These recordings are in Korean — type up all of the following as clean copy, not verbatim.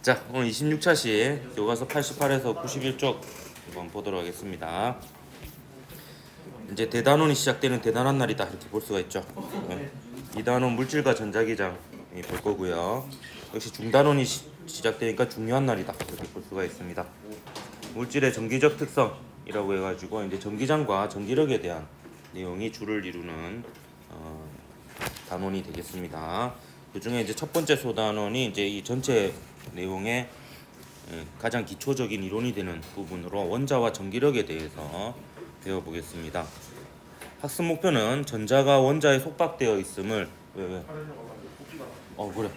자, 오늘 26차시 교과서 88에서 91쪽 한번 보도록 하겠습니다. 이제 대단원이 시작되는 대단한 날이다 이렇게 볼 수가 있죠. 이단원 물질과 전자기장이 볼 거고요. 역시 중단원이 시작되니까 중요한 날이다 이렇게 볼 수가 있습니다. 물질의 전기적 특성이라고 해가지고 이제 전기장과 전기력에 대한 내용이 주를 이루는 단원이 되겠습니다. 그 중에 이제 첫 번째 소단원이 이제 이 전체 내용의 가장 기초적인 이론이 되는 부분으로 원자와 전기력에 대해서 배워보겠습니다. 학습 목표는 전자가 원자에 속박되어 있음을 왜? 그래.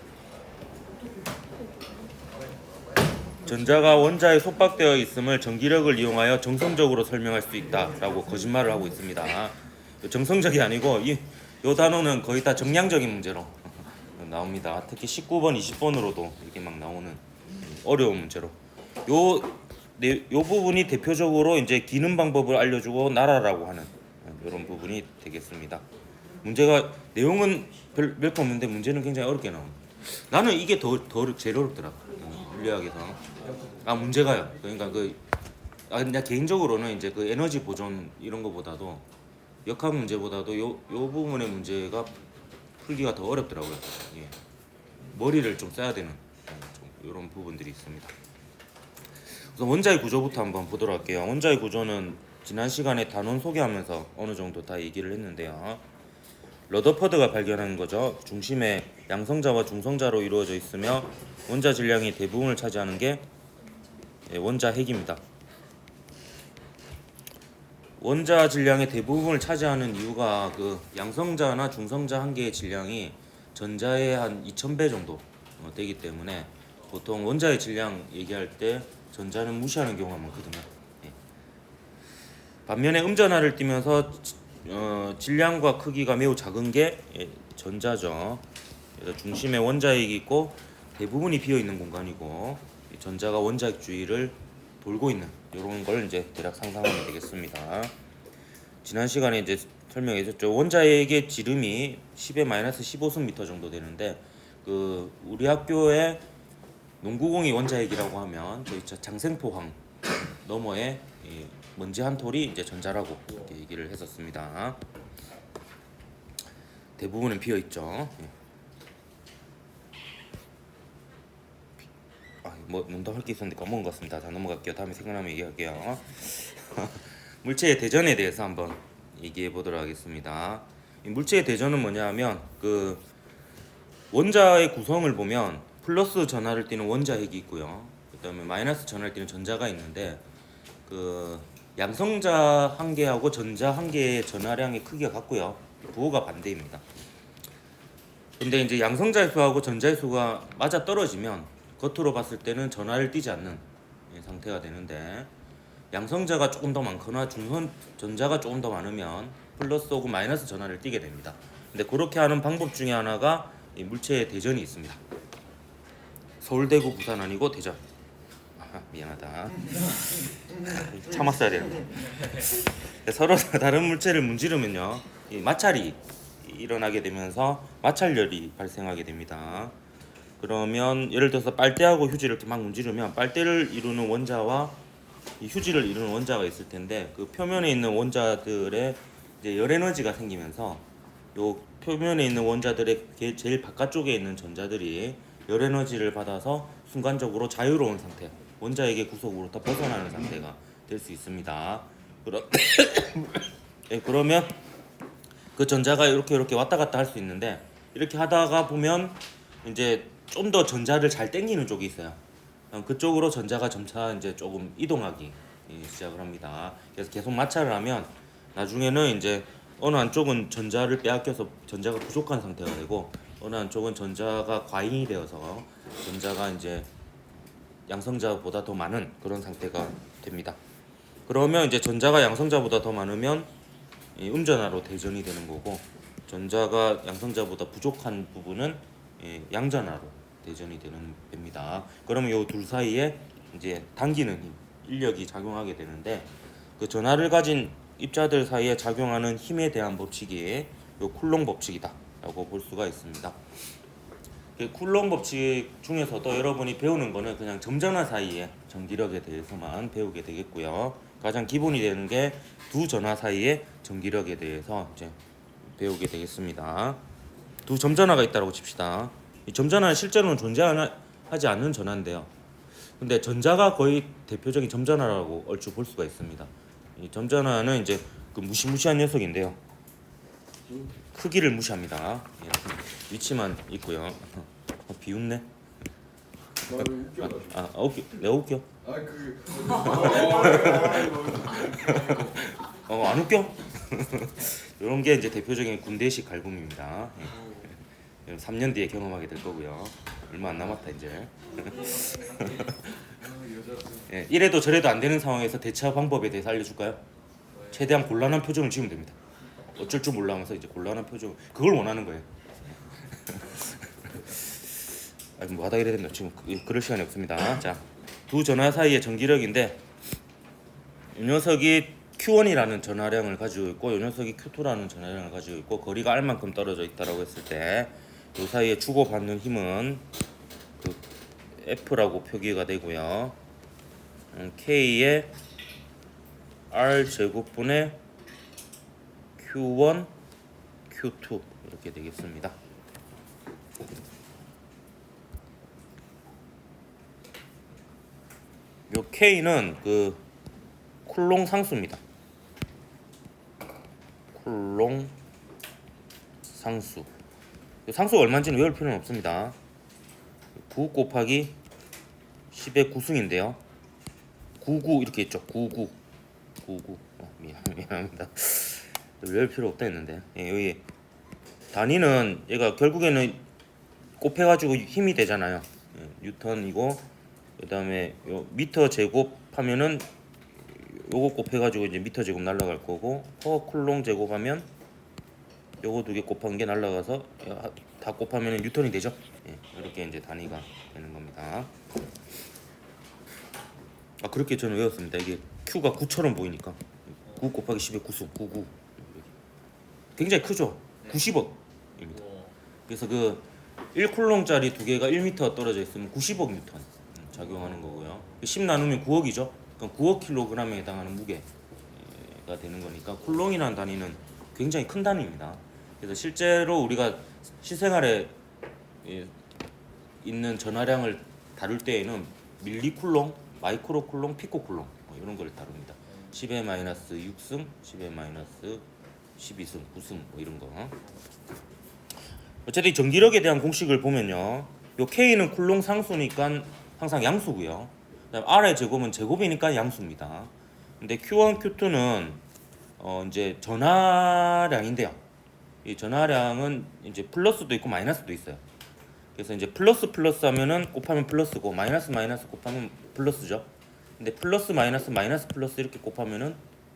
전자가 원자에 속박되어 있음을 전기력을 이용하여 정성적으로 설명할 수 있다라고 거짓말을 하고 있습니다. 정성적이 아니고 요 단어는 거의 다 정량적인 문제로 나옵니다. 특히 19번, 20번으로도 이렇게 막 나오는 어려운 문제로 요 부분이 대표적으로 이제 기능 방법을 알려주고 나라라고 하는 이런 부분이 되겠습니다. 문제가 내용은 별거 없는데 문제는 굉장히 어렵게 나옵니다. 나는 이게 제일 어렵더라. 물리학에서 문제가요. 그러니까 그냥 개인적으로는 이제 그 에너지 보존 이런 거보다도 역학 문제보다도 요 부분의 문제가 풀기가 더 어렵더라고요. 예. 머리를 좀 써야 되는 이런 부분들이 있습니다. 우선 원자의 구조부터 한번 보도록 할게요. 원자의 구조는 지난 시간에 단원 소개하면서 어느 정도 다 얘기를 했는데요. 러더퍼드가 발견한 거죠. 중심에 양성자와 중성자로 이루어져 있으며 원자 질량이 대부분을 차지하는 게 원자 핵입니다. 원자 질량의 대부분을 차지하는 이유가 그 양성자나 중성자 한 개의 질량이 전자의 한 2000배 정도 되기 때문에 보통 원자의 질량 얘기할 때 전자는 무시하는 경우가 많거든요. 반면에 음전하를 띠면서 질량과 크기가 매우 작은 게 전자죠. 그래서 중심에 원자핵이 있고 대부분이 비어 있는 공간이고 전자가 원자핵 주위를 돌고 있는 이런 걸 이제 대략 상상하면 되겠습니다. 지난 시간에 이제 설명해줬죠. 원자핵의 지름이 10의 -15승 정도 되는데 그 우리 학교에 농구공이 원자핵이라고 하면 저희 장생포항 너머에 먼지 한 톨이 이제 전자라고 이렇게 얘기를 했었습니다. 대부분은 비어 있죠. 농담할 게 있었는데 까먹은 것 같습니다. 다 넘어갈게요. 다음에 생각나면 얘기할게요. 물체의 대전에 대해서 한번 얘기해 보도록 하겠습니다. 이 물체의 대전은 뭐냐하면 그 원자의 구성을 보면 플러스 전하를 띠는 원자핵이 있고요. 그다음에 마이너스 전하를 띠는 전자가 있는데 그 양성자 한 개하고 전자 한 개의 전하량의 크기가 같고요. 부호가 반대입니다. 근데 이제 양성자의 수하고 전자의 수가 맞아 떨어지면 겉으로 봤을 때는 전하를 띠지 않는 상태가 되는데 양성자가 조금 더 많거나 전자가 조금 더 많으면 플러스 혹은 마이너스 전하를 띠게 됩니다. 근데 그렇게 하는 방법 중에 하나가 이 물체의 대전이 있습니다. 서울, 대구, 부산 아니고 대전. 미안하다. 참았어야 되는데. 서로 다른 물체를 문지르면요, 이 마찰이 일어나게 되면서 마찰열이 발생하게 됩니다. 그러면 예를 들어서 빨대하고 휴지를 이렇게 막 문지르면 빨대를 이루는 원자와 이 휴지를 이루는 원자가 있을 텐데 그 표면에 있는 원자들의 이제 열 에너지가 생기면서 요 표면에 있는 원자들의 제일 바깥쪽에 있는 전자들이 열 에너지를 받아서 순간적으로 자유로운 상태, 원자에게 구속으로부터 벗어나는 상태가 될 수 있습니다. 그러면 그 전자가 이렇게 왔다 갔다 할 수 있는데 이렇게 하다가 보면 이제 좀 더 전자를 잘 당기는 쪽이 있어요. 그쪽으로 전자가 점차 이제 조금 이동하기 시작을 합니다. 그래서 계속 마찰을 하면 나중에는 이제 어느 한쪽은 전자를 빼앗겨서 전자가 부족한 상태가 되고 어느 한쪽은 전자가 과잉이 되어서 전자가 이제 양성자보다 더 많은 그런 상태가 됩니다. 그러면 이제 전자가 양성자보다 더 많으면 음전하로 대전이 되는 거고 전자가 양성자보다 부족한 부분은 양전하로 대전이 됩니다. 그러면 이 둘 사이에 이제 당기는 힘, 인력이 작용하게 되는데 그 전하를 가진 입자들 사이에 작용하는 힘에 대한 법칙이 요 쿨롱 법칙이다라고 볼 수가 있습니다. 그 쿨롱 법칙 중에서도 여러분이 배우는 거는 그냥 점전화 사이의 전기력에 대해서만 배우게 되겠고요. 가장 기본이 되는 게 두 전화 사이의 전기력에 대해서 이제 배우게 되겠습니다. 두 점전화가 있다고 칩시다. 이 점전화는 실제로는 존재하지 않는 전화인데요. 근데 전자가 거의 대표적인 점전화라고 얼추 볼 수가 있습니다. 이 점전화는 이제 그 무시무시한 녀석인데요. 크기를 무시합니다. 예, 위치만 있고요. 비웃네. 웃겨. 내가 웃겨. 안 웃겨? 이런 게 이제 대표적인 군대식 갈굼입니다. 예. 3년 뒤에 경험하게 될 거고요. 얼마 안 남았다 이제. 예, 이래도 저래도 안 되는 상황에서 대처 방법에 대해서 알려줄까요? 최대한 곤란한 표정을 지으면 됩니다. 어쩔 줄 몰라면서 이제 곤란한 표정, 그걸 원하는 거예요. 아니 뭐 하다 이래야 된다. 지금 그럴 시간이 없습니다. 자, 두 전화 사이의 전기력인데 이 녀석이 Q1이라는 전하량을 가지고 있고 이 녀석이 Q2라는 전하량을 가지고 있고 거리가 R만큼 떨어져 있다라고 했을 때 이 사이에 주고받는 힘은 그 F라고 표기가 되고요. K의 R 제곱분의 Q1, Q2 이렇게 되겠습니다. 요 K는 그 쿨롱 상수입니다. 쿨롱 상수. 상수가 얼마인지는 외울 필요는 없습니다. 9 곱하기 10의 9승인데요. 99 이렇게 있죠. 99. 미안합니다. 외울 필요 없다 했는데. 예, 여기 단위는 얘가 결국에는 곱해가지고 힘이 되잖아요. 예, 뉴턴이고 그다음에 요 미터 제곱하면은 요거 곱해가지고 이제 미터 제곱 날라갈 거고 퍼 쿨롱 제곱하면 요거 두 개 곱한 게 날라가서 다 곱하면 뉴턴이 되죠. 예, 이렇게 이제 단위가 되는 겁니다. 그렇게 저는 외웠습니다. 이게 Q가 9처럼 보이니까 9 곱하기 10의 9수 99 굉장히 크죠. 90억입니다. 그래서 그 1쿨롱짜리 두 개가 1m 떨어져 있으면 90억 뉴턴 작용하는 거고요. 10 나누면 9억이죠. 그럼 9억 킬로그램에 해당하는 무게가 되는 거니까 쿨롱이라는 단위는 굉장히 큰 단위입니다. 그래서 실제로 우리가 실생활에 있는 전하량을 다룰 때에는 밀리쿨롱, 마이크로쿨롱, 피코쿨롱 이런 걸 다룹니다. 10의 마이너스 6승, 10의 마이너스 12승, 9승 뭐 이런 거. 어쨌든 전기력에 대한 공식을 보면요. 요 K는 쿨롱 상수니까 항상 양수고요. 그다음 R의 제곱은 제곱이니까 양수입니다. 근데 Q1, Q2는 이제 전하량인데요. 이 전하량은 이제 플러스도 있고 마이너스도 있어요. 그래서 이제 플러스 하면은 곱하면 플러스고 마이너스 곱하면 플러스죠. 근데 플러스 마이너스 이렇게 곱하면은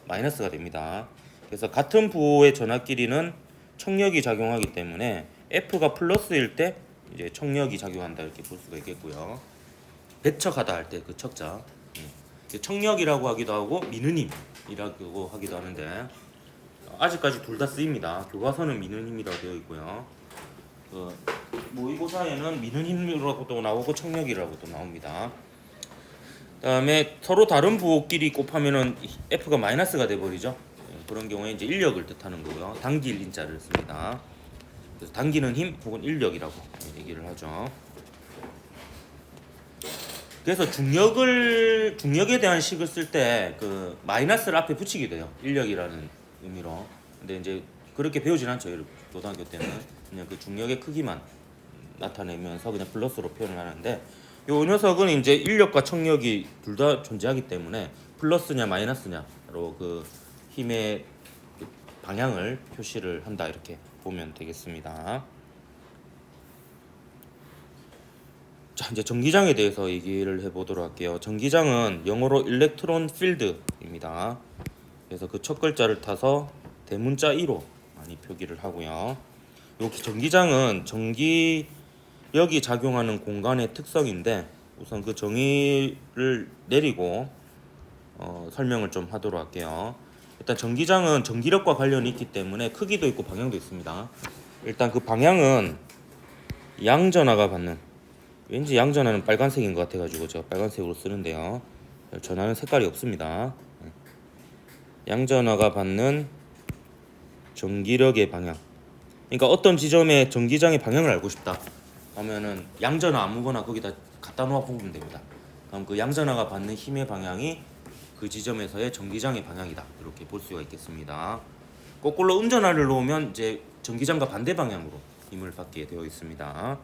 마이너스가 됩니다. 그래서 같은 부호의 전하 길이는 청력이 작용하기 때문에 F가 플러스일 때 이제 청력이 작용한다 이렇게 볼 수가 있겠고요. 배척하다 할 때 그 척자 청력이라고 하기도 하고 미는 힘이라고 하기도 하는데 아직까지 둘 다 쓰입니다. 교과서는 미는 힘이라고 되어 있고요. 그 모의고사에는 미는 힘이라고도 나오고 청력이라고도 나옵니다. 그다음에 서로 다른 부호끼리 곱하면은 F가 마이너스가 돼 버리죠. 그런 경우에 이제 인력을 뜻하는 거고요. 당길 인자를 씁니다. 그래서 당기는 힘 혹은 인력이라고 얘기를 하죠. 그래서 중력에 대한 식을 쓸 때 그 마이너스를 앞에 붙이게 돼요. 인력이라는 의미로. 근데 이제 그렇게 배우진 않죠. 고등학교 때는 그냥 그 중력의 크기만 나타내면서 그냥 플러스로 표현을 하는데 요 녀석은 이제 인력과 청력이 둘 다 존재하기 때문에 플러스냐 마이너스냐로 그 힘의 방향을 표시를 한다 이렇게 보면 되겠습니다. 자, 이제 전기장에 대해서 얘기를 해보도록 할게요. 전기장은 영어로 일렉트론 필드입니다. 그래서 그 첫 글자를 타서 대문자 2로 많이 표기를 하고요. 여기 전기장은 전기력이 작용하는 공간의 특성인데 우선 그 정의를 내리고 설명을 좀 하도록 할게요. 일단 전기장은 전기력과 관련이 있기 때문에 크기도 있고 방향도 있습니다. 일단 그 방향은 양전하가 받는, 왠지 양전하는 빨간색인 것 같아가지고 제가 빨간색으로 쓰는데요. 전하는 색깔이 없습니다. 양전하가 받는 전기력의 방향. 그러니까 어떤 지점의 전기장의 방향을 알고 싶다 하면은 양전하 아무거나 거기다 갖다 놓아 보면 됩니다. 그럼 그 양전하가 받는 힘의 방향이 그 지점에서의 전기장의 방향이다. 이렇게 볼 수가 있겠습니다. 거꾸로 음전하를 놓으면 이제 전기장과 반대 방향으로 힘을 받게 되어 있습니다.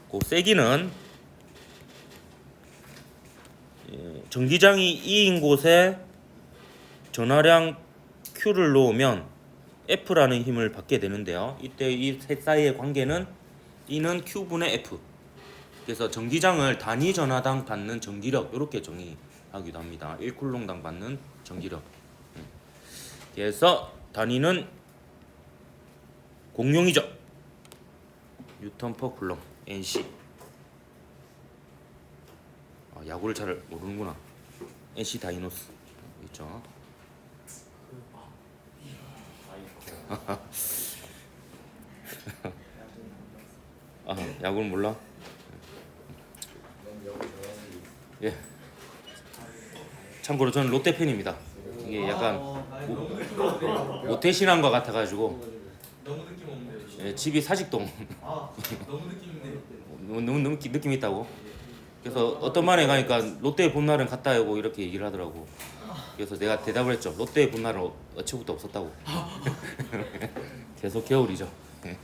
그 세기는 전기장이 2인 곳에 전하량 Q를 놓으면 F라는 힘을 받게 되는데요. 이때 이 셋 사이의 관계는 E는 Q분의 F. 그래서 전기장을 단위 전하당 받는 전기력 이렇게 정의하기도 합니다. 1쿨롱당 받는 전기력. 그래서 단위는 공용이죠. 뉴턴 퍼 쿨롱 NC. 야구를 잘 모르는구나. NC 다이노스 있죠. 야구를 몰라? 예. 참고로 저는 롯데 팬입니다. 이게 약간 모태 신앙과 같아가지고. 너무 느낌 없는데요. 예, 집이 사직동. 너무 느낌인데. 너무 느낌 있다고. 그래서 어떤 반에 가니까 롯데 본 날은 갔다 오고 이렇게 얘기를 하더라고. 그래서 내가 대답을 했죠. 롯데 본 날은 어체부터 없었다고. 계속 겨울이죠. 예.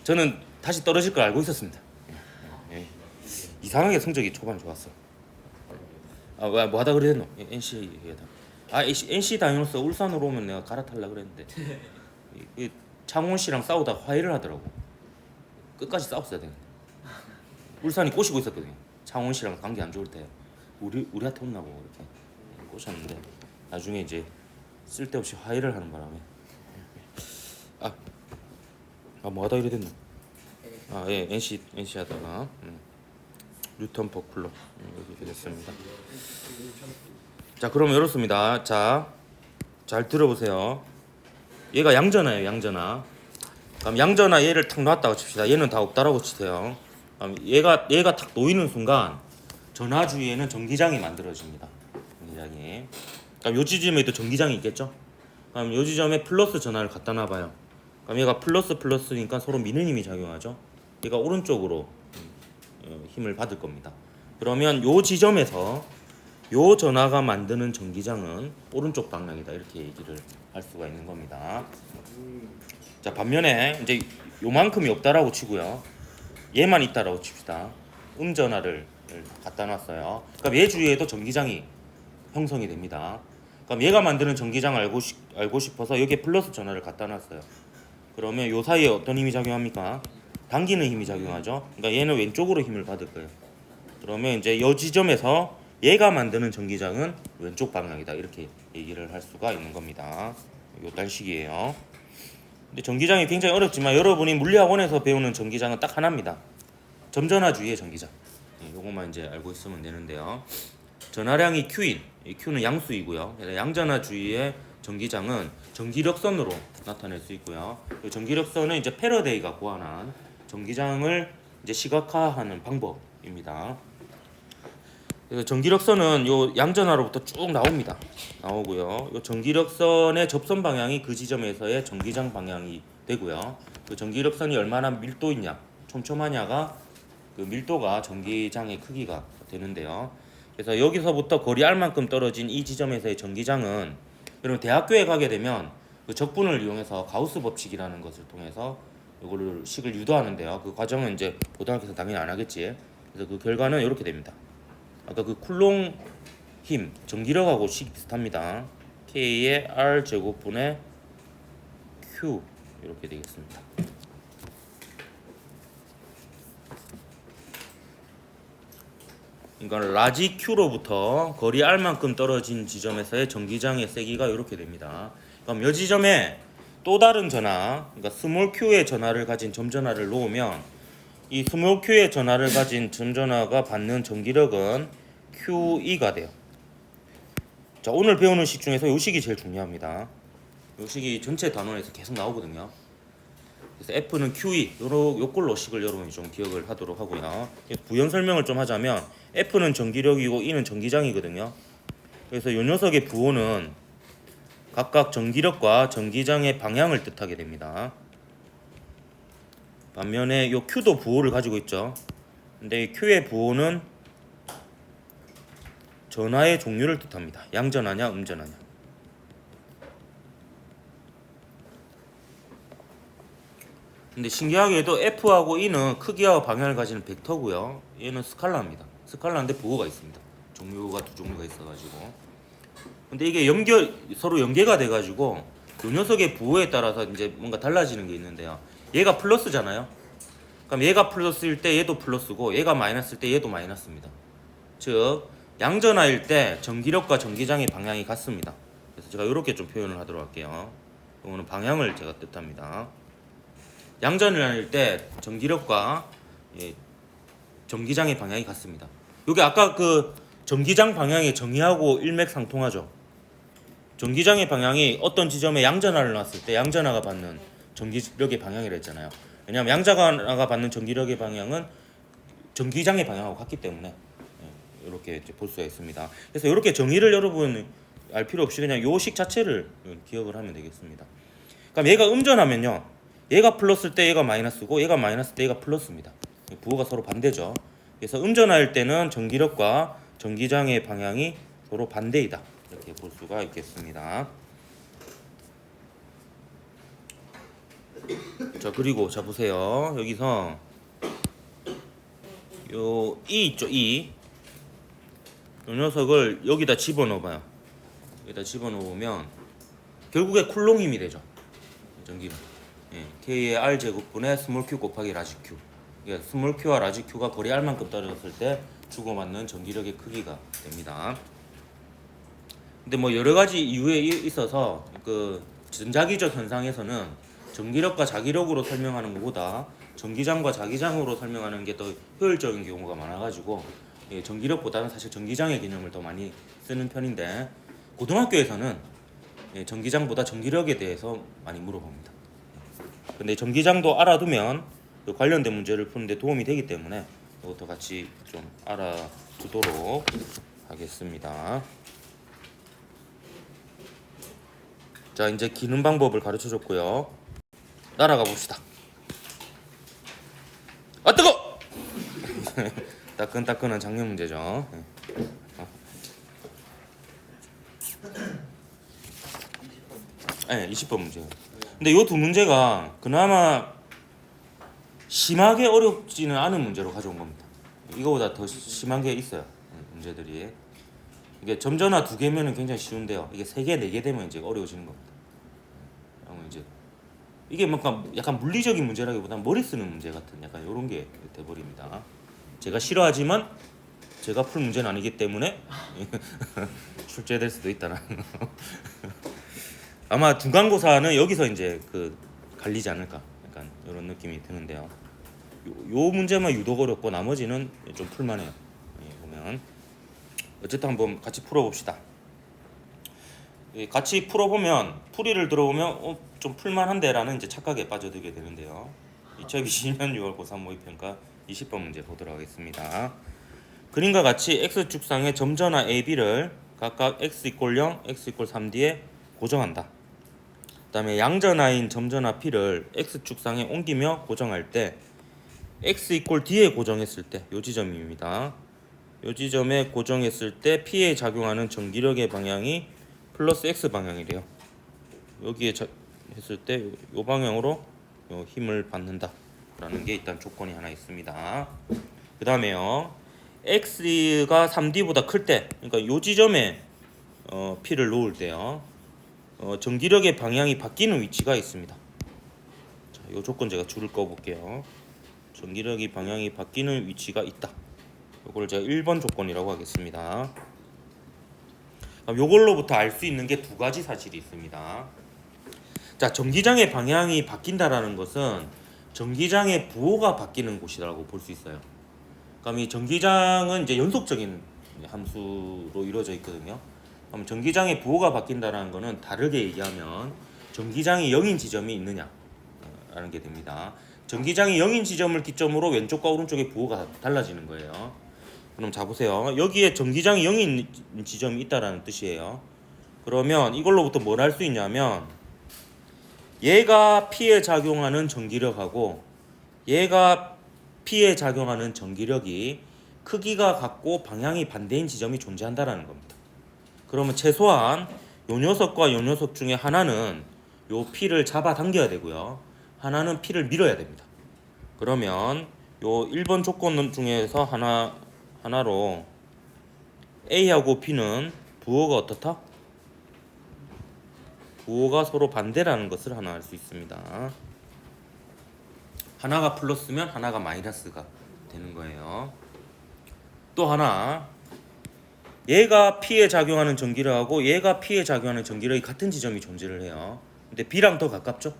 저는 다시 떨어질 걸 알고 있었습니다. 예. 이상하게 성적이 초반에 좋았어. 뭐 하다 그랬노? NC 얘기하다. NC 다이노스 울산으로 오면 내가 갈아탈라 그랬는데 창원 씨랑 싸우다 화해를 하더라고. 끝까지 싸웠어야 되는데 울산이 꼬시고 있었거든요. 창원 씨랑 관계 안 좋을 때 우리한테 혼나고 이렇게 꼬셨는데 나중에 이제 쓸데없이 화해를 하는 바람에 뭐 하다 이래 됐노? 예, NC 하다가 뉴턴 버클러 이렇게 됐습니다. 자, 그럼 이렇습니다. 자, 잘 들어보세요. 얘가 양전하예요, 양전하. 그럼 양전하 얘를 탁 놨다고 칩시다. 얘는 다 없다라고 치세요. 그럼 얘가 탁 놓이는 순간 전하 주위에는 전기장이 만들어집니다. 전기장이. 그럼 요 지점에도 전기장이 있겠죠? 그럼 요 지점에 플러스 전하를 갖다 놔봐요. 그럼 얘가 플러스니까 서로 미는 힘이 작용하죠. 얘가 오른쪽으로 힘을 받을 겁니다. 그러면 요 지점에서 요 전하가 만드는 전기장은 오른쪽 방향이다. 이렇게 얘기를 할 수가 있는 겁니다. 자, 반면에 이제 요만큼이 없다라고 치고요. 얘만 있다라고 칩시다. 음전하를 갖다 놨어요. 그럼 얘 주위에도 전기장이 형성이 됩니다. 그럼 얘가 만드는 전기장을 알고 싶어서 여기에 플러스 전하를 갖다 놨어요. 그러면 요 사이에 어떤 힘이 작용합니까? 당기는 힘이 작용하죠. 그러니까 얘는 왼쪽으로 힘을 받을 거예요. 그러면 이제 이 지점에서 얘가 만드는 전기장은 왼쪽 방향이다. 이렇게 얘기를 할 수가 있는 겁니다. 요딴 식이에요. 근데 전기장이 굉장히 어렵지만 여러분이 물리학원에서 배우는 전기장은 딱 하나입니다. 점전하 주위의 전기장. 요것만 이제 알고 있으면 되는데요. 전하량이 Q인, Q는 양수이고요. 양전하 주위의 전기장은 전기력선으로 나타낼 수 있고요. 전기력선은 이제 패러데이가 고안한 전기장을 이제 시각화하는 방법입니다. 그래서 전기력선은 요 양전하로부터 쭉 나오고요. 요 전기력선의 접선 방향이 그 지점에서의 전기장 방향이 되고요. 그 전기력선이 얼마나 밀도 있냐, 촘촘하냐가 그 밀도가 전기장의 크기가 되는데요. 그래서 여기서부터 거리 R만큼 떨어진 이 지점에서의 전기장은 여러분 대학교에 가게 되면 그 적분을 이용해서 가우스 법칙이라는 것을 통해서 이거를 식을 유도하는데요. 그 과정은 이제 고등학교에서 당연히 안 하겠지. 그래서 그 결과는 이렇게 됩니다. 아까 그 쿨롱 힘 전기력하고 식이 비슷합니다. K의 R 제곱분의 Q 이렇게 되겠습니다. 그러니까 라지 Q로부터 거리 R만큼 떨어진 지점에서의 전기장의 세기가 이렇게 됩니다. 그럼 이 지점에 또 다른 전하, 그러니까 스몰 Q의 전하를 가진 점전하를 놓으면 이 스몰 Q의 전하를 가진 점전하가 받는 전기력은 QE가 돼요. 자, 오늘 배우는 식 중에서 이 식이 제일 중요합니다. 이 식이 전체 단원에서 계속 나오거든요. 그래서 F는 QE 요꼴로 식을 여러분이 좀 기억을 하도록 하고요. 부연 설명을 좀 하자면 F는 전기력이고 E는 전기장이거든요. 그래서 요 녀석의 부호는 각각 전기력과 전기장의 방향을 뜻하게 됩니다. 반면에 요 Q도 부호를 가지고 있죠. 근데 이 Q의 부호는 전하의 종류를 뜻합니다. 양전하냐 음전하냐. 근데 신기하게도 F하고 E는 크기와 방향을 가지는 벡터고요. 얘는 스칼라입니다. 스칼라인데 부호가 있습니다. 종류가 두 종류가 있어가지고. 근데 이게 서로 연계가 돼가지고 요 녀석의 부호에 따라서 이제 뭔가 달라지는 게 있는데요. 얘가 플러스잖아요. 그럼 얘가 플러스일 때 얘도 플러스고 얘가 마이너스일 때 얘도 마이너스입니다. 즉 양전하일 때 전기력과 전기장의 방향이 같습니다. 그래서 제가 이렇게 좀 표현을 하도록 할게요. 이거는 방향을 제가 뜻합니다. 양전일 때 전기력과 전기장의 방향이 같습니다. 여기 아까 그 전기장 방향의 정의하고 일맥상통하죠. 전기장의 방향이 어떤 지점에 양전하를 놨을 때 양전하가 받는 전기력의 방향이라 했잖아요. 왜냐하면 양전하가 받는 전기력의 방향은 전기장의 방향하고 같기 때문에 이렇게 볼 수가 있습니다. 그래서 이렇게 정의를 여러분 알 필요 없이 그냥 요식 자체를 기억을 하면 되겠습니다. 그럼 얘가 음전하면요, 얘가 플러스일 때 얘가 마이너스고 얘가 마이너스일 때 얘가 플러스입니다. 부호가 서로 반대죠. 그래서 음전할 때는 전기력과 전기장의 방향이 서로 반대이다. 이렇게 볼 수가 있겠습니다. 자, 그리고 자 보세요. 여기서 요 E 있죠, E. 이 녀석을 여기다 집어넣어봐요. 여기다 집어넣으면 결국에 쿨롱 힘이 되죠. 전기는. K의 R 제곱분의 스몰 q 곱하기 라지 q. 스몰 q와 라지 q가 거리 r만큼 떨어졌을 때 주고받는 전기력의 크기가 됩니다. 근데 뭐 여러 가지 이유에 있어서 그 전자기적 현상에서는 전기력과 자기력으로 설명하는 것보다 전기장과 자기장으로 설명하는 게 더 효율적인 경우가 많아가지고 전기력보다는 사실 전기장의 개념을 더 많이 쓰는 편인데 고등학교에서는 전기장보다 전기력에 대해서 많이 물어봅니다. 근데 전기장도 알아두면 그 관련된 문제를 푸는데 도움이 되기 때문에 이것도 같이 좀 알아두도록 하겠습니다. 자, 이제 기는 방법을 가르쳐줬고요. 날아가 봅시다. 아 뜨거! 따끈따끈한 작년 문제죠. 네, 20번 문제. 근데 이 두 문제가 그나마 심하게 어렵지는 않은 문제로 가져온 겁니다. 이거보다 더 심한 게 있어요. 문제들이. 이게 점전화 2개면은 굉장히 쉬운데요. 이게 3개, 4개 되면 이제 어려워지는 겁니다. 이제 이게 뭔가 약간 물리적인 문제라기보다는 머리 쓰는 문제 같은 약간 이런 게 돼버립니다. 제가 싫어하지만 제가 풀 문제는 아니기 때문에 출제될 수도 있다는 거. 아마 중간고사는 여기서 이제 그 갈리지 않을까 약간 이런 느낌이 드는데요. 요 문제만 유독 어렵고 나머지는 좀 풀만해요. 보면 어쨌든 한번 같이 풀어봅시다. 같이 풀어보면 풀이를 들어보면 좀 풀만한데라는 이제 착각에 빠져들게 되는데요. 2022년 6월 고3 모의평가 20번 문제 보도록 하겠습니다. 그림과 같이 x축상의 점전화 AB를 각각 x = 0, x = 3D에 고정한다. 그 다음에 양전하인 점전화 P를 x축상에 옮기며 고정할 때 x = D에 고정했을 때 요 지점입니다. 요 지점에 고정했을 때 P에 작용하는 전기력의 방향이 플러스 x 방향이래요. 여기에 했을 때 요 방향으로 요 힘을 받는다 라는 게 일단 조건이 하나 있습니다. 그 다음에요, x가 3d보다 클 때, 그러니까 요 지점에 P를 놓을 때요, 전기력의 방향이 바뀌는 위치가 있습니다. 자, 요 조건 제가 줄을 꺼 볼게요. 전기력의 방향이 바뀌는 위치가 있다. 요걸 제가 1번 조건이라고 하겠습니다. 요걸로부터 알 수 있는 게 두 가지 사실이 있습니다. 자, 전기장의 방향이 바뀐다라는 것은 전기장의 부호가 바뀌는 곳이라고 볼 수 있어요. 그럼 이 전기장은 이제 연속적인 함수로 이루어져 있거든요. 그럼 전기장의 부호가 바뀐다라는 것은 다르게 얘기하면 전기장이 0인 지점이 있느냐라는 라는 게 됩니다. 전기장이 0인 지점을 기점으로 왼쪽과 오른쪽의 부호가 달라지는 거예요. 그럼 자 보세요. 여기에 전기장이 0인 지점이 있다라는 뜻이에요. 그러면 이걸로부터 뭘 할 수 있냐면 얘가 P에 작용하는 전기력하고 얘가 P에 작용하는 전기력이 크기가 같고 방향이 반대인 지점이 존재한다라는 겁니다. 그러면 최소한 요 녀석과 요 녀석 중에 하나는 요 P를 잡아당겨야 되고요. 하나는 P를 밀어야 됩니다. 그러면 요 1번 조건 중에서 하나로 A하고 B는 부호가 어떻다? 부호가 서로 반대라는 것을 하나 알 수 있습니다. 하나가 플러스면 하나가 마이너스가 되는 거예요. 또 하나, 얘가 P에 작용하는 전기력하고 얘가 P에 작용하는 전기력이 같은 지점이 존재를 해요. 근데 B랑 더 가깝죠?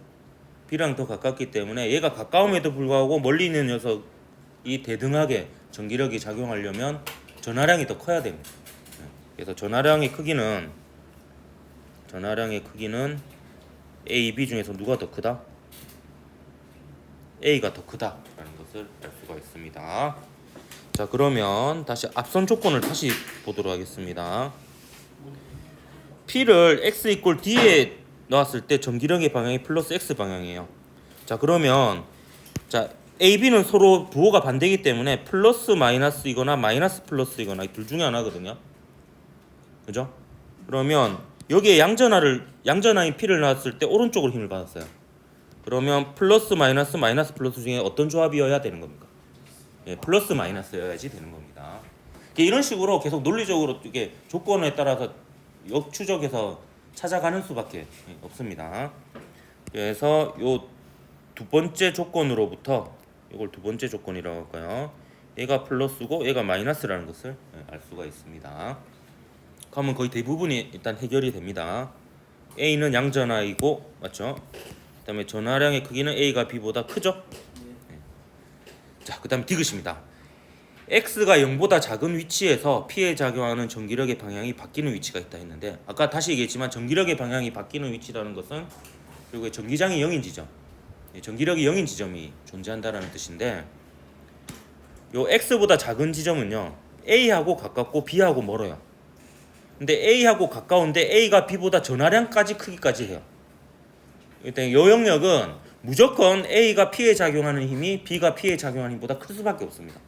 B랑 더 가깝기 때문에 얘가 가까움에도 불구하고 멀리 있는 녀석이 대등하게 전기력이 작용하려면 전하량이 더 커야 됩니다. 그래서 전하량의 크기는 A, B 중에서 누가 더 크다? A가 더 크다라는 것을 알 수가 있습니다. 자, 그러면 다시 앞선 조건을 다시 보도록 하겠습니다. P를 x 이꼴 D에 넣었을 때 전기력의 방향이 플러스 x 방향이에요. 자, 그러면 자 A, B는 서로 부호가 반대이기 때문에 플러스 마이너스이거나 마이너스 플러스이거나 이 둘 중에 하나거든요. 그죠? 그러면 여기에 양전하인 P를 넣었을 때 오른쪽으로 힘을 받았어요. 그러면 플러스 마이너스 마이너스 플러스 중에 어떤 조합이어야 되는 겁니까? 예, 플러스 마이너스여야지 되는 겁니다. 이런 식으로 계속 논리적으로 이게 조건에 따라서 역추적해서 찾아가는 수밖에 없습니다. 그래서 요 두 번째 조건으로부터 이걸 두 번째 조건이라고 할까요? 얘가 플러스고 얘가 마이너스라는 것을 알 수가 있습니다. 그러면 거의 대부분이 일단 해결이 됩니다. A는 양전하이고 맞죠? 그다음에 전하량의 크기는 A가 B보다 크죠? 자, 그다음에 디귿입니다. X가 0보다 작은 위치에서 P에 작용하는 전기력의 방향이 바뀌는 위치가 있다 했는데 아까 다시 얘기했지만 전기력의 방향이 바뀌는 위치라는 것은 그리고 전기장이 0인 지점, 전기력이 0인 지점이 존재한다라는 뜻인데 요 X보다 작은 지점은요 A하고 가깝고 B하고 멀어요. 근데 A하고 가까운데 A가 B보다 전하량까지 크기까지 해요. 일단 요 영역은 무조건 A가 P에 작용하는 힘이 B가 P에 작용하는 힘보다 클 수밖에 없습니다.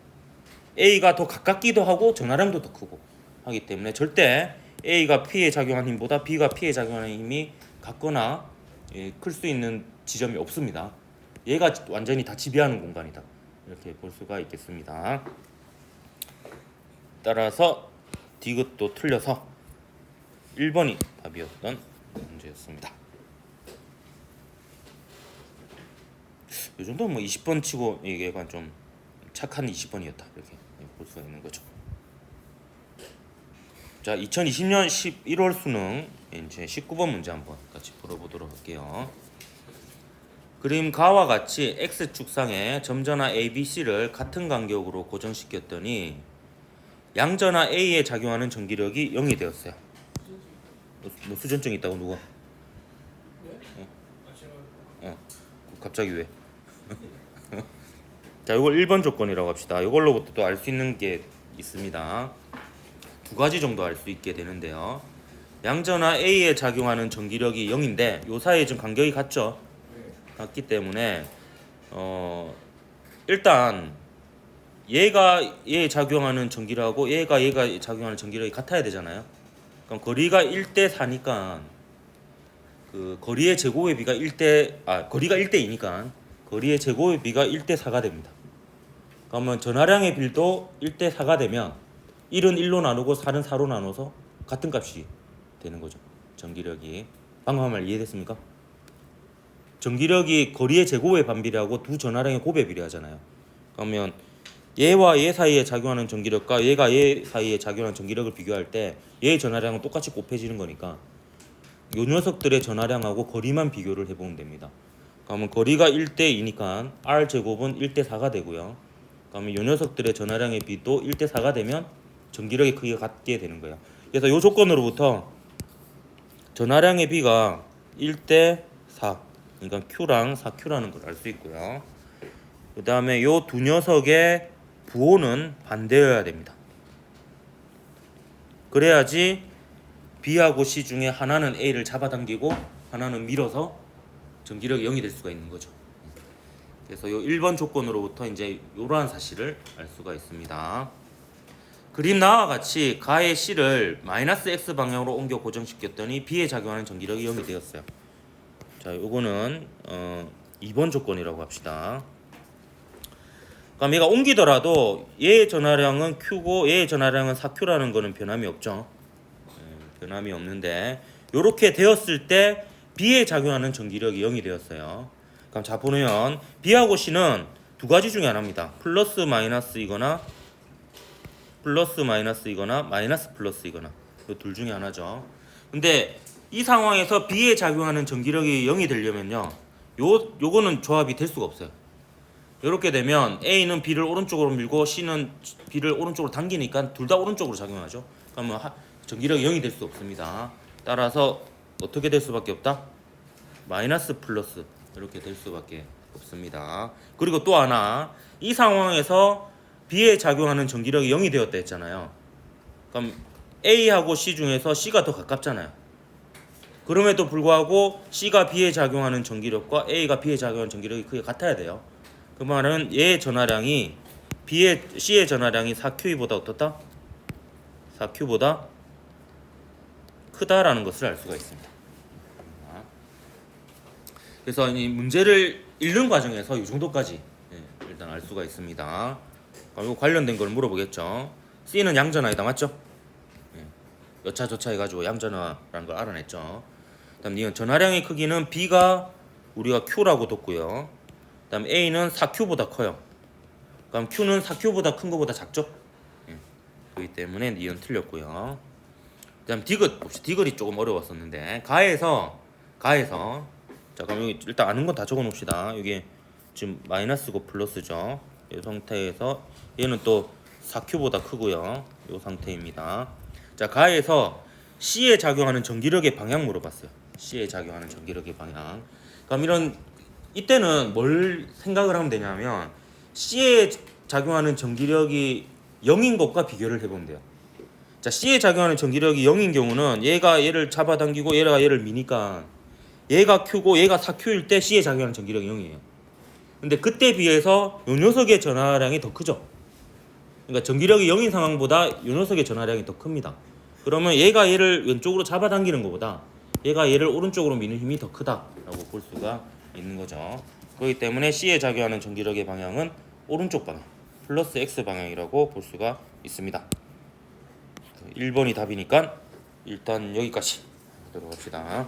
A가 더 가깝기도 하고 전하량도 더 크고 하기 때문에 절대 A가 P에 작용하는 힘보다 B가 P에 작용하는 힘이 같거나 클 수 있는 지점이 없습니다. 얘가 완전히 다 지배하는 공간이다. 이렇게 볼 수가 있겠습니다. 따라서 디귿도 틀려서 1번이 답이었던 문제였습니다. 이 정도면 뭐 20번 치고 이게 약간 좀 착한 20번이었다 이렇게 볼 수가 있는 거죠. 자, 2020년 11월 수능 이제 19번 문제 한번 같이 풀어보도록 할게요. 그림 가와 같이 x축상에 점전하 A, B, C를 같은 간격으로 고정시켰더니 양전하 A에 작용하는 전기력이 0이 되었어요. 뭐 수전증 있다고 누가? 갑자기 왜? 자, 이걸 1번 조건이라고 합시다. 이걸로부터 또 알 수 있는 게 있습니다. 두 가지 정도 알 수 있게 되는데요. 양전하 A에 작용하는 전기력이 0인데 요 사이에 좀 간격이 같죠? 같기 때문에 일단 얘가 얘에 작용하는 전기력하고 얘가 작용하는 전기력이 같아야 되잖아요. 그럼 거리가 1대 4니까 그 거리의 제곱의 비가 거리가 1대 2니까 거리의 제곱의 비가 1대 4가 됩니다. 그러면 전하량의 비도 1대 4가 되면 1은 1로 나누고 4는 4로 나눠서 같은 값이 되는 거죠. 전기력이. 방금 한 말 이해됐습니까? 전기력이 거리의 제곱에 반비례하고 두 전하량의 곱에 비례하잖아요. 그러면 얘와 얘 사이에 작용하는 전기력과 얘가 얘 사이에 작용하는 전기력을 비교할 때 얘의 전하량은 똑같이 곱해지는 거니까 요 녀석들의 전하량하고 거리만 비교를 해보면 됩니다. 그러면 거리가 1대 2니까 R 제곱은 1대 4가 되고요. 그러면 요 녀석들의 전하량의 비도 1대 4가 되면 전기력의 크기가 같게 되는 거예요. 그래서 요 조건으로부터 전하량의 비가 1대 4 그러니까 Q랑 4Q라는 걸 알 수 있고요. 그 다음에 요 두 녀석의 부호는 반대여야 됩니다. 그래야지 B하고 C 중에 하나는 A를 잡아당기고 하나는 밀어서 전기력이 0이 될 수가 있는 거죠. 그래서 요 1번 조건으로부터 이제 이러한 사실을 알 수가 있습니다. 그림 나와 같이 가의 C를 마이너스 X 방향으로 옮겨 고정시켰더니 B에 작용하는 전기력이 0이 되었어요. 자, 요거는 2번 조건이라고 합시다. 그럼 얘가 옮기더라도 얘의 전하량은 Q고 얘의 전하량은 4Q라는 거는 변함이 없죠. 변함이 없는데 요렇게 되었을 때 B에 작용하는 전기력이 0이 되었어요. 그럼 자 보면 B하고 C는 두 가지 중에 하나입니다. 플러스 마이너스이거나 마이너스 플러스이거나 이 둘 중에 하나죠. 근데 이 상황에서 B에 작용하는 전기력이 0이 되려면요. 요거는 조합이 될 수가 없어요. 이렇게 되면 A는 B를 오른쪽으로 밀고 C는 B를 오른쪽으로 당기니까 둘 다 오른쪽으로 작용하죠. 그러면 전기력이 0이 될 수 없습니다. 따라서 어떻게 될 수밖에 없다? 마이너스 플러스 이렇게 될 수밖에 없습니다. 그리고 또 하나 이 상황에서 B에 작용하는 전기력이 0이 되었다 했잖아요. 그럼 A하고 C 중에서 C가 더 가깝잖아요. 그럼에도 불구하고 C가 B에 작용하는 전기력과 A가 B에 작용하는 전기력이 크게 같아야 돼요. 그 말은 얘의 전하량이 C의 전하량이 4Q보다 어떻다? 4Q보다 크다라는 것을 알 수가 있습니다. 그래서 이 문제를 읽는 과정에서 이 정도까지 일단 알 수가 있습니다. 그리고 관련된 걸 물어보겠죠. C는 양전하이다 맞죠? 여차저차 해가지고 양전하라는 걸 알아냈죠. 그다음 이건 전하량의 크기는 B가 우리가 Q라고 뒀고요. 그다음 A는 4Q보다 커요. 그럼 Q는 4Q보다 큰 거보다 작죠? 그렇기 때문에 이건 틀렸고요. 그다음 디귿 봅시다. 디귿이 조금 어려웠었는데 가에서 자 그럼 여기 일단 아는 건 다 적어놓읍시다. 이게 지금 마이너스고 플러스죠. 이 상태에서 얘는 또 4Q보다 크고요. 이 상태입니다. 자 가에서 C에 작용하는 전기력의 방향 물어봤어요. C에 작용하는 전기력의 방향. 그럼 이때는 뭘 생각을 하면 되냐면 C에 작용하는 전기력이 0인 것과 비교를 해보면 돼요. 자 C에 작용하는 전기력이 0인 경우는 얘가 얘를 잡아당기고 얘가 얘를 미니까 얘가 Q고 얘가 4Q일 때 C에 작용하는 전기력이 0이에요. 근데 그때 비해서 요 녀석의 전하량이 더 크죠. 그러니까 전기력이 0인 상황보다 요 녀석의 전하량이 더 큽니다. 그러면 얘가 얘를 왼쪽으로 잡아당기는 것보다 얘가 얘를 오른쪽으로 미는 힘이 더 크다라고 볼 수가 있는 거죠. 그렇기 때문에 C에 작용하는 전기력의 방향은 오른쪽 방향 플러스 X 방향이라고 볼 수가 있습니다. 1번이 답이니까 일단 여기까지 하도록 합시다.